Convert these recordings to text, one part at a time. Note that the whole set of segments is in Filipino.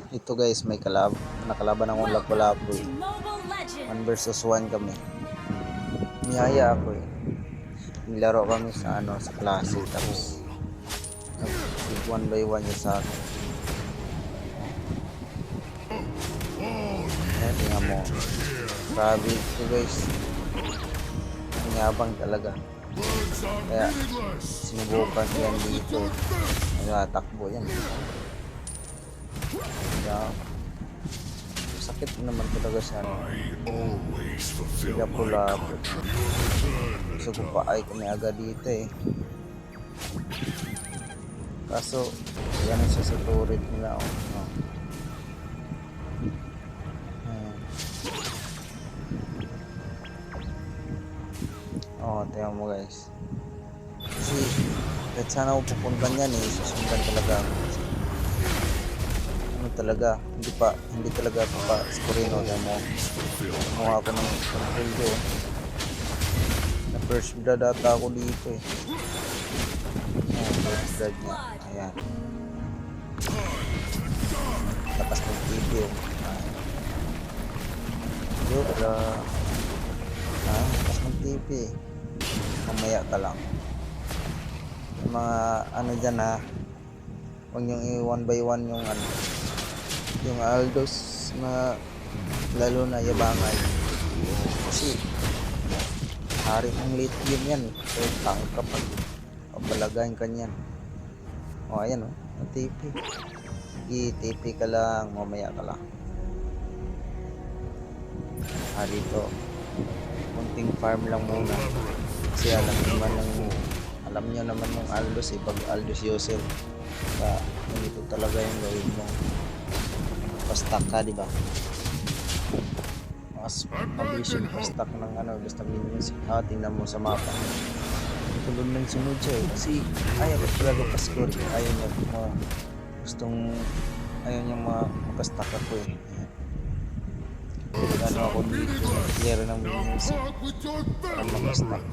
Ito guys, may nakalaban akong lapu-lapu eh. 1 versus 1 kami. Niyaya ako eh. Nilaro kami sa sa klase, tapos nag 1 by 1 yung sa akin. Ayan, tingnan mo. Grabe ito guys. Yabang talaga. Kaya sinubukan yan dito. Nagtatakbo yan. Kaya sakit naman talaga sa lapu-lapu. Gusto ko pa ay kami agad dito eh. Kaso yan ang sa turret nila. Tingnan mo guys. Kasi kahit sana ako pupuntan yan eh, susundan talaga ako. Ano talaga, hindi talaga ako pa scorino. Tingnan mo, kumuha ako ng portfolio. Na first blood ata ako dito eh. First blood niya. Ayan. Lakas ng TV oh. Lakas ng TV eh. Mamaya ka lang. Yung mga dyan ha, huwag yung 1 by 1 yung yung Aldos na lalo na yabangay. Kasi hari ng late game yan eh. So tangka pag pabalagayin ka niyan. Ayan TP. TP ka lang, mamaya ka lang. Dito kunting farm lang muna. Kasi alam nyo naman yung Aldos eh, pag Aldos user ganito talaga yung gawin mo, pa-stack ka, diba? Mas mabilis yung pa-stack ng basta minions. Tingnan mo sa mapa, tulad ng sunod siya eh, kasi ayaw ko talaga pa-score. Ayaw niya makastack ako eh. Ako dito clear ng minions para makastack.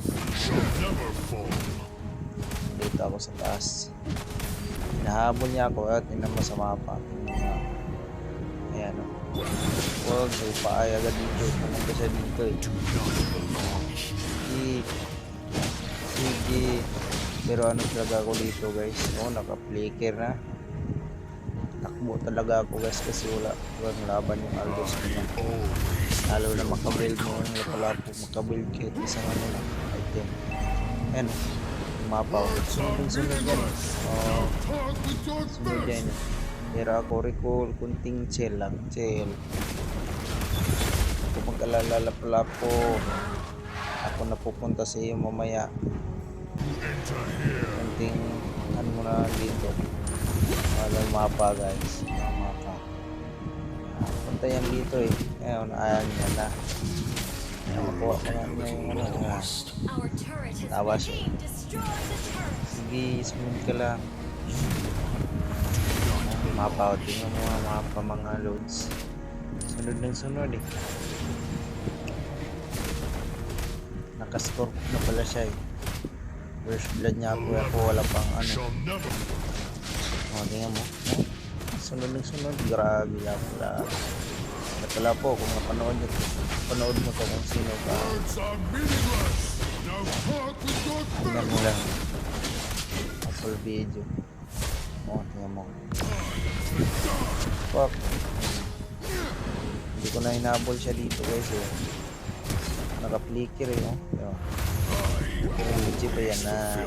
Dito ako sa taas, hinahabol niya ako at tingnan mo sa mapa. Ayan huwag pa ay agad dito, pumunta siya dito eh. Sige. Pero talaga ako dito guys, naka-flicker na. Takbo talaga ako guys kasi walang laban yung Aldos niya. Lalo na makabuild mo yung lapu-lapu, makabuild kahit isang item. Ayan mapa, sunod yan eh. Sunod yan eh. Pero ako recall kunting chill lang, ako magkalala lapu-lapu, ako napupunta sa iyo mamaya. Kunting muna dito. Walang mapa guys, mapa. Punta yan dito eh. Ngayon, ayan yan na. Makuha ko na yung tawa siya. Sige, smooth ka lang. Mapa, tingnan mo mga mapa, mga loads. Sunod ng sunod eh. Nakascore na pala siya eh. First blood niya ako wala pang tingnan mo. Sunod ng sunod. Grabe lang pala po kung napanood mo to kung sino ka. Tingnan mo lang full video. Tingnan mo. Fuck, hindi ko na hinabol siya dito guys eh. Naka-flicker eh legit pa yan na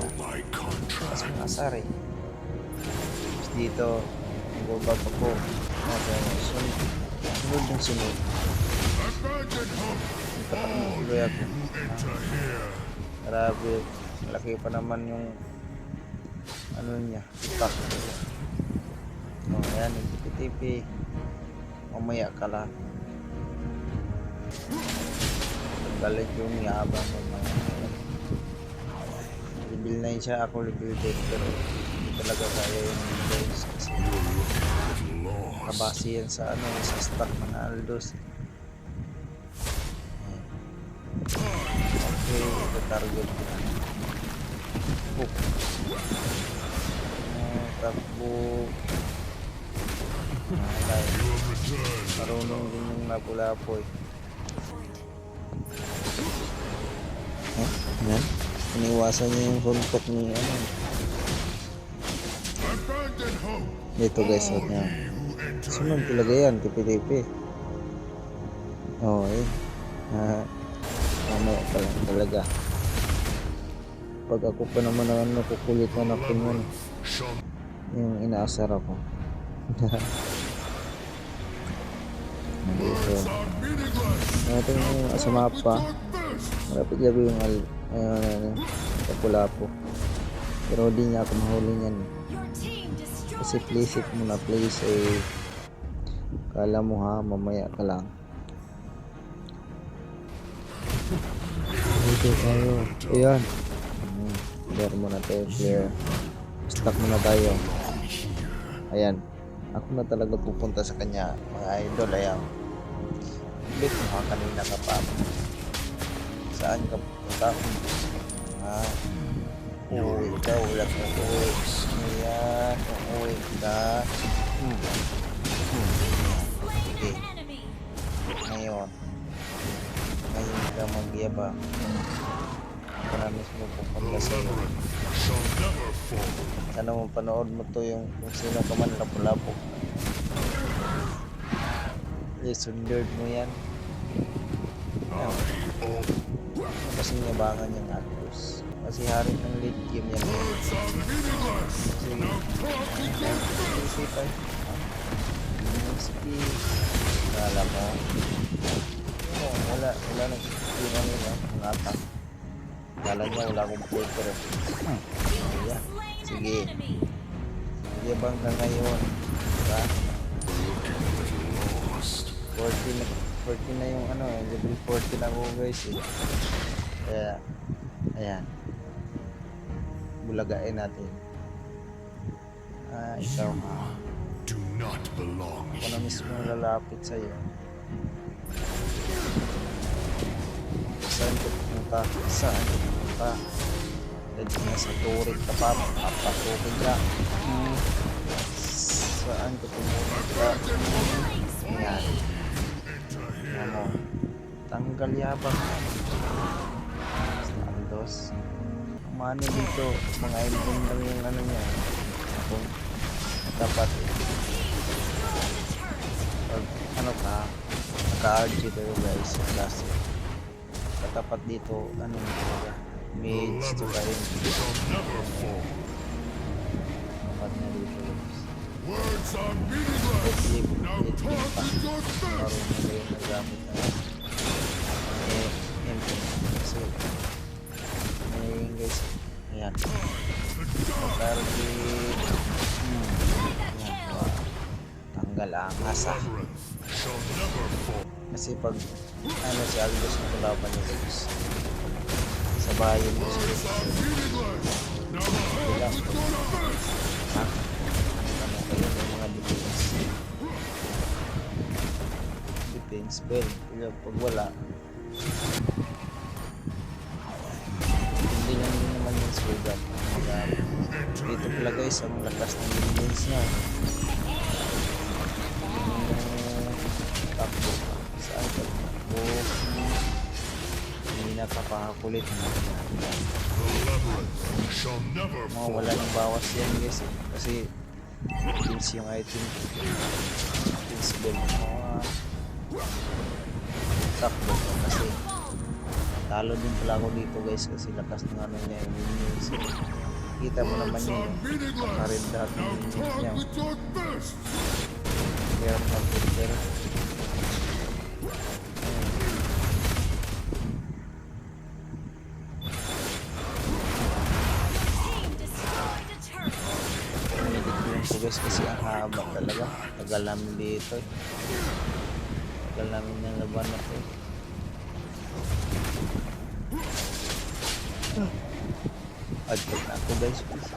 mas masar eh. Tapos dito nagbabag ako. Sunod ng sunod. Nagpatakbuloy ako. Grabe, laki pa naman yung niya, ipak. Ayan, nagtipi-tipi. Mamaya ka lang. Galit yung yabang ng mga level 9 siya, ako level 10, pero hindi talaga kaya yung guys kasi kabase yan sa sa stack ng Aldos. Okay, ito target takbo. Alay. Marunong din yung Lapu-Lapu eh. Yan. Iniwasan niya yung suntok ni ano. Dito guys, huwag niya. Sunod talaga yan, tipi-tipi. Oo, eh. Mamaya pa lang talaga. Pag ako pa naman ang nakukulit na natin yung inaasar ako. Dito. Natin yung sa mapa. Malapit gabi yung Lapu-Lapu. Pero di niya ako mahuli niyan. Kasi place it muna, place eh. Kala mo ha, mamaya ka lang. Dito tayo. Ayan. Clear muna tayo, clear. Stuck muna tayo. Ayan. Ako na talaga pupunta sa kanya, mga idol. Ayan. Ulit mo kanina ka pa. Saan ka pupunta? Uuwi ka, wala ka uuwi. Ayan, uuwi ka. Sige. Ngayon ka magyabang. Ako na mismo pupunta sa iyo. Sana mo panood mo to yung kung sino ka man Lapu-Lapu. Sunod mo yan. Kasi nyabangan yung Aldos. Kasi hari ng late game yan. Kasi kala mo wala nagsikiran nila ang atak. Kala niya wala akong breaker. Yeah. Sige bang ka ngayon, diba? 40 na yung ano, level 40 na ako guys eh. Kaya ayan, bulagain natin. Ikaw ako na mismo lalapit sa'yo. Saan ka pumunta? Dito na sa turik ka pa, papasukin ka. Saan ka pumunta? Ayan. Ano, tanggal yabang. Aldos. Umano dito, mga ilbong lang yung ano niya. Kung dapat pag ano ka, naka-RG kayo guys, klase. Katapat dito, ano yung talaga, mage to kayo. Dapat na dito guys. Flip pa. Marunong na yung nagamit na so, ngayon guys, ayan. Pag-RG, tanggal ang asa. Kasi pag ano si Aldos na kalaban niya guys, sa bayan mo siya bilang ha? Ano kayo ng mga defense spell pag wala hindi lang din naman yung sugat. Dito pala guys ang lakas ng defense niya. Takbo saan ka takbo, hindi napapakakulit mga wala ng bawas yan guys eh. Kasi defense yung item, defense bell takbo kasi talo din pala ako dito guys kasi lakas ng ano niya yung minions. Kita mo naman yun nakarin lahat ng minions niya. Meron na filter. Guys kasi ang haba talaga, tagal namin dito eh. Tagal namin yung laban na to. Agpag na ako guys please.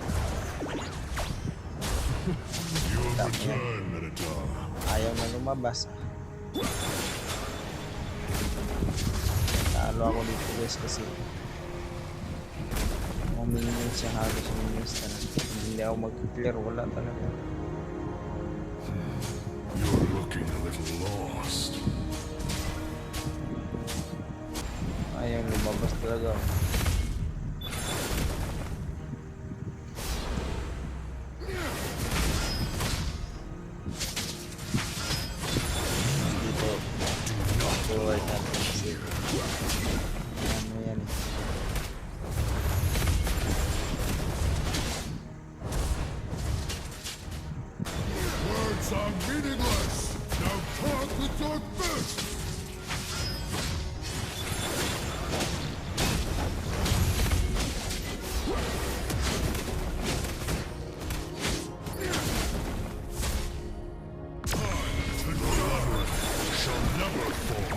Ayaw na lumabas ah. Talo ako dito guys kasi minions siya, halos minions na hindi ako mag-clear, wala talaga. talaga. Dito. Buhay natin kasi. Ano yan. Words are meaningless. Now talk with your fists. Shall never fall.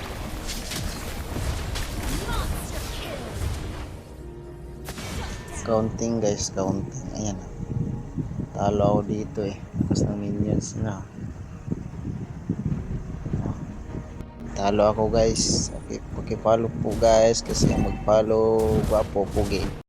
Counting guys, counting. Ayan. Talo ako dito eh. Lakas ng minions na. Talo ako guys. Okay, paki-follow po guys kasi mag-follow gwapo po game.